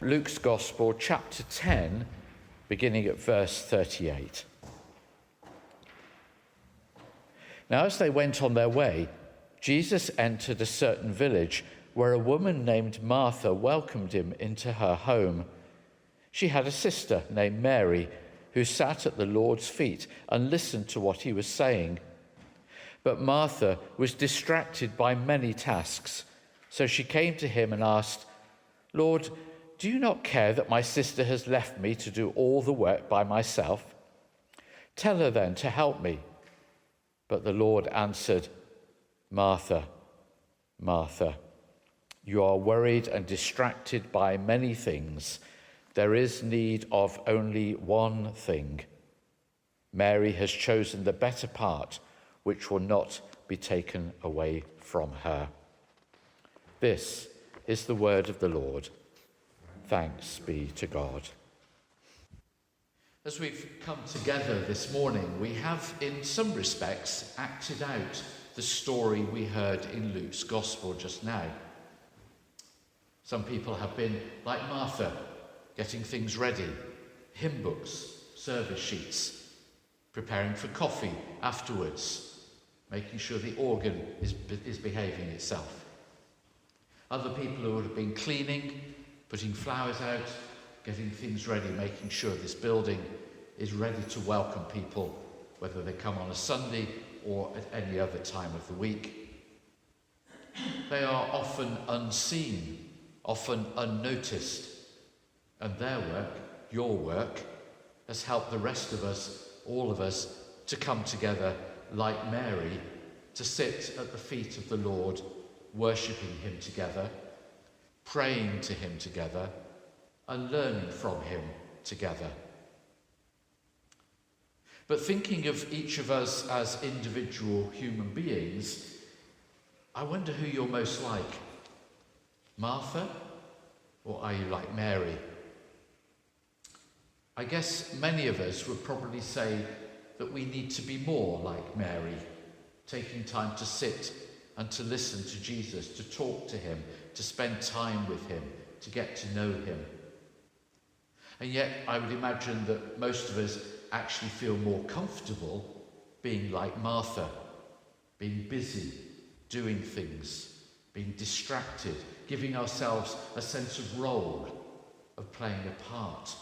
Luke's Gospel, chapter 10, beginning at verse 38. Now, as they went on their way, Jesus entered a certain village where a woman named Martha welcomed him into her home. She had a sister named Mary who sat at the Lord's feet and listened to what he was saying. But Martha was distracted by many tasks, so she came to him and asked, "Lord, do you not care that my sister has left me to do all the work by myself? Tell her then to help me." But the Lord answered, "Martha, Martha, you are worried and distracted by many things. There is need of only one thing. Mary has chosen the better part, which will not be taken away from her." This is the word of the Lord. Thanks be to God. As we've come together this morning, we have, in some respects, acted out the story we heard in Luke's Gospel just now. Some people have been like Martha, getting things ready, hymn books, service sheets, preparing for coffee afterwards, making sure the organ is behaving itself. Other people who would have been cleaning, putting flowers out, getting things ready, making sure this building is ready to welcome people, whether they come on a Sunday or at any other time of the week. They are often unseen, often unnoticed, and their work, your work, has helped the rest of us, all of us, to come together like Mary, to sit at the feet of the Lord, worshipping him together, praying to him together, and learning from him together. But thinking of each of us as individual human beings, I wonder who you're most like. Martha, or are you like Mary? I guess many of us would probably say that we need to be more like Mary, taking time to sit and to listen to Jesus, to talk to him, to spend time with him, to get to know him. And yet I would imagine that most of us actually feel more comfortable being like Martha, being busy, doing things, being distracted, giving ourselves a sense of role, of playing a part.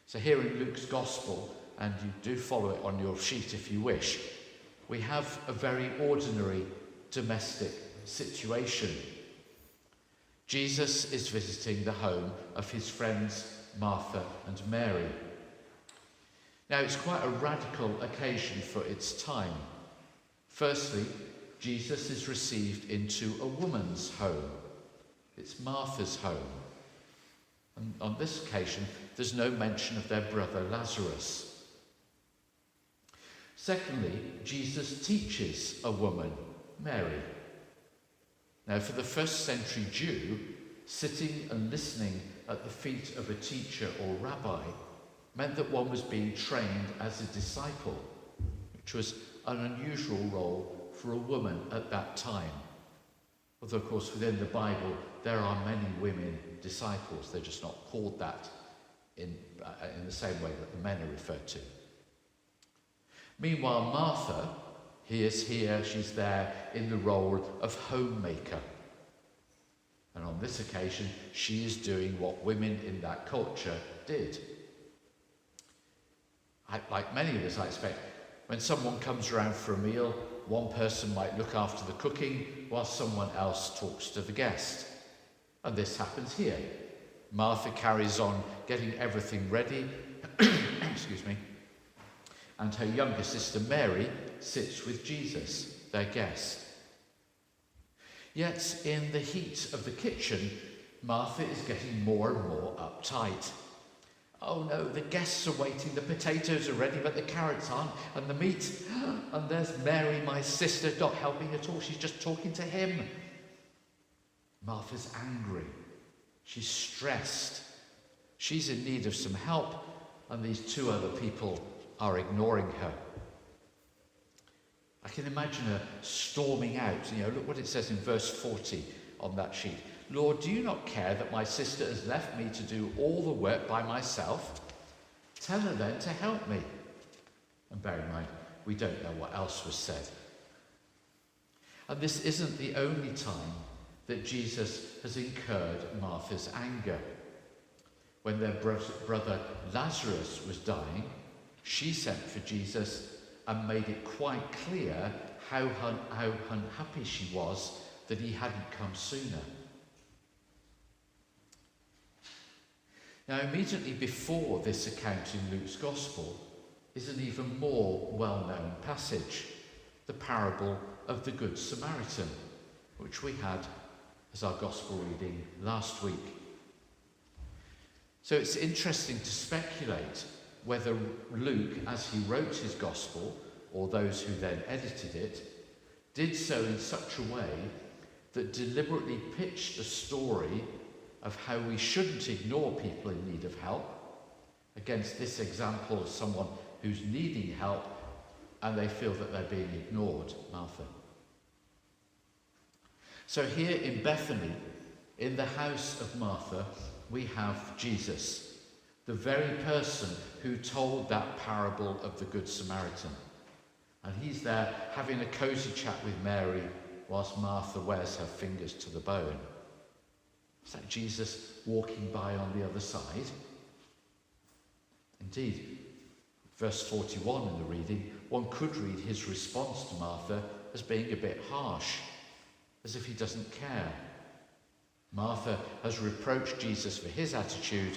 So here in Luke's Gospel, and you do follow it on your sheet if you wish, we have a very ordinary domestic situation. Jesus is visiting the home of his friends Martha and Mary. Now, it's quite a radical occasion for its time. Firstly, Jesus is received into a woman's home. It's Martha's home. And on this occasion, there's no mention of their brother Lazarus. Secondly, Jesus teaches a woman, Mary. Now, for the first century Jew, sitting and listening at the feet of a teacher or rabbi meant that one was being trained as a disciple, which was an unusual role for a woman at that time. Although, of course, within the Bible, there are many women disciples. They're just not called that in the same way that the men are referred to. Meanwhile, Martha, he is here, she's there in the role of homemaker. And on this occasion, she is doing what women in that culture did. Like many of us, I expect, when someone comes around for a meal, one person might look after the cooking while someone else talks to the guest. And this happens here. Martha carries on getting everything ready, excuse me, and her younger sister Mary sits with Jesus, their guest. Yet in the heat of the kitchen, Martha is getting more and more uptight. Oh no, the guests are waiting, the potatoes are ready, but the carrots aren't, and the meat. And there's Mary, my sister, not helping at all. She's just talking to him. Martha's angry. She's stressed. She's in need of some help, and these two other people are ignoring her. I can imagine her storming out. Look what it says in verse 40 on that sheet. Lord, do you not care that my sister has left me to do all the work by myself? Tell her then to help me. And bear in mind, we don't know what else was said. And this isn't the only time that Jesus has incurred Martha's anger. When their brother Lazarus was dying, she sent for Jesus and made it quite clear how unhappy she was that he hadn't come sooner. Now, immediately before this account in Luke's Gospel is an even more well-known passage, the parable of the Good Samaritan, which we had as our Gospel reading last week. So it's interesting to speculate whether Luke, as he wrote his Gospel, or those who then edited it, did so in such a way that deliberately pitched a story of how we shouldn't ignore people in need of help, against this example of someone who's needing help and they feel that they're being ignored, Martha. So here in Bethany, in the house of Martha, we have Jesus, the very person who told that parable of the Good Samaritan. And he's there having a cosy chat with Mary whilst Martha wears her fingers to the bone. Is that Jesus walking by on the other side? Indeed, verse 41 in the reading, one could read his response to Martha as being a bit harsh, as if he doesn't care. Martha has reproached Jesus for his attitude,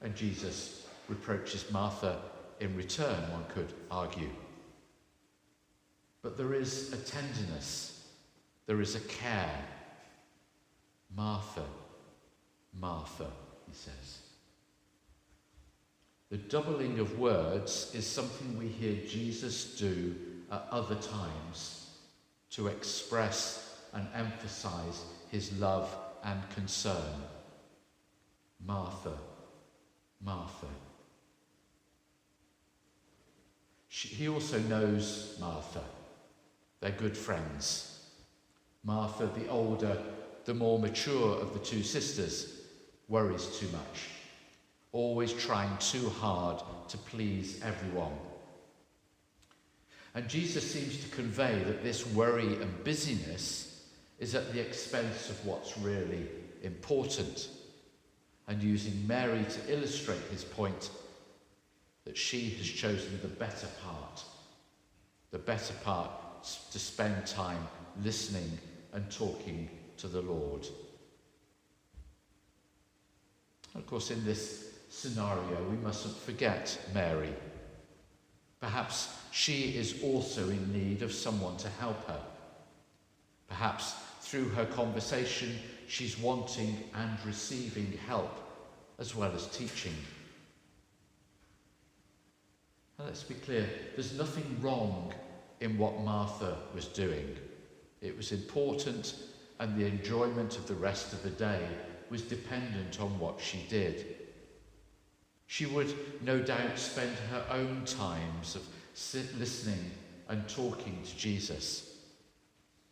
and Jesus reproaches Martha in return, one could argue. But there is a tenderness, there is a care. Martha, Martha, he says. The doubling of words is something we hear Jesus do at other times to express and emphasize his love and concern. Martha, Martha. He also knows Martha. They're good friends. Martha, the older, the more mature of the two sisters, worries too much, always trying too hard to please everyone. And Jesus seems to convey that this worry and busyness is at the expense of what's really important, and using Mary to illustrate his point that she has chosen the better part to spend time listening and talking to the Lord. Of course, in this scenario, we mustn't forget Mary. Perhaps she is also in need of someone to help her. Perhaps through her conversation, she's wanting and receiving help as well as teaching. Now, let's be clear, there's nothing wrong in what Martha was doing. It was important, and the enjoyment of the rest of the day was dependent on what she did. She would no doubt spend her own times of listening and talking to Jesus.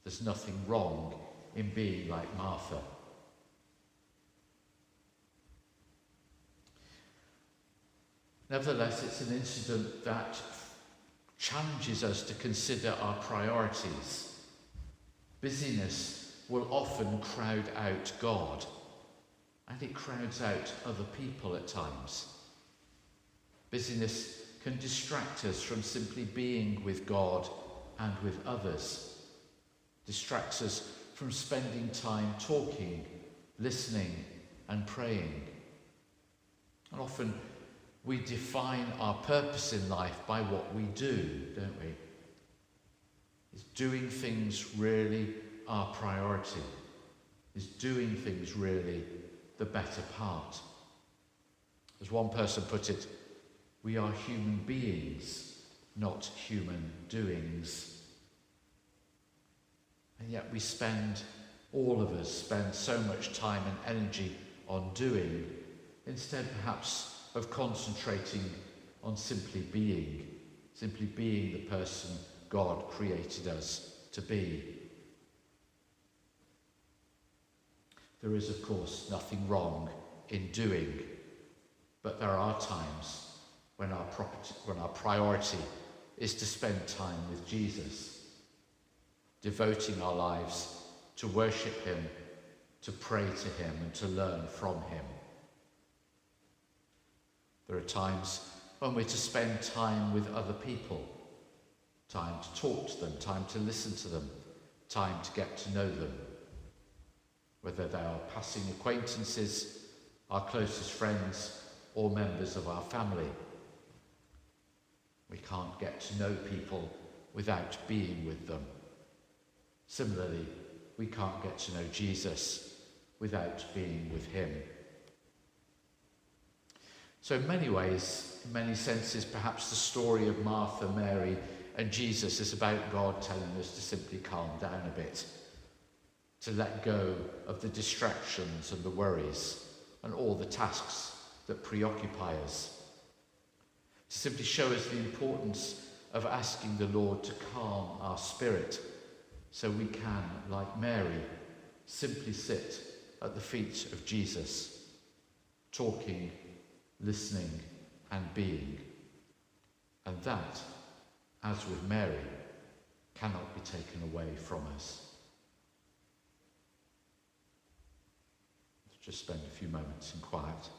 There's nothing wrong in being like Martha. Nevertheless, it's an incident that challenges us to consider our priorities. Busyness will often crowd out God, and it crowds out other people at times. Busyness can distract us from simply being with God and with others. Distracts us from spending time talking, listening, and praying. And often we define our purpose in life by what we do, don't we? Is doing things really our priority? Is doing things really the better part? As one person put it, we are human beings, not human doings. And yet all of us spend so much time and energy on doing, instead perhaps of concentrating on simply being the person God created us to be. There is, of course, nothing wrong in doing, but there are times when our priority is to spend time with Jesus, devoting our lives to worship him, to pray to him, and to learn from him. There are times when we're to spend time with other people, time to talk to them, time to listen to them, time to get to know them, whether they are passing acquaintances, our closest friends, or members of our family. We can't get to know people without being with them. Similarly, we can't get to know Jesus without being with him. So in many ways, in many senses, perhaps the story of Martha, Mary, and Jesus is about God telling us to simply calm down a bit, to let go of the distractions and the worries and all the tasks that preoccupy us, to simply show us the importance of asking the Lord to calm our spirit so we can, like Mary, simply sit at the feet of Jesus, talking, listening, and being. And that, as with Mary, cannot be taken away from us. Let's just spend a few moments in quiet.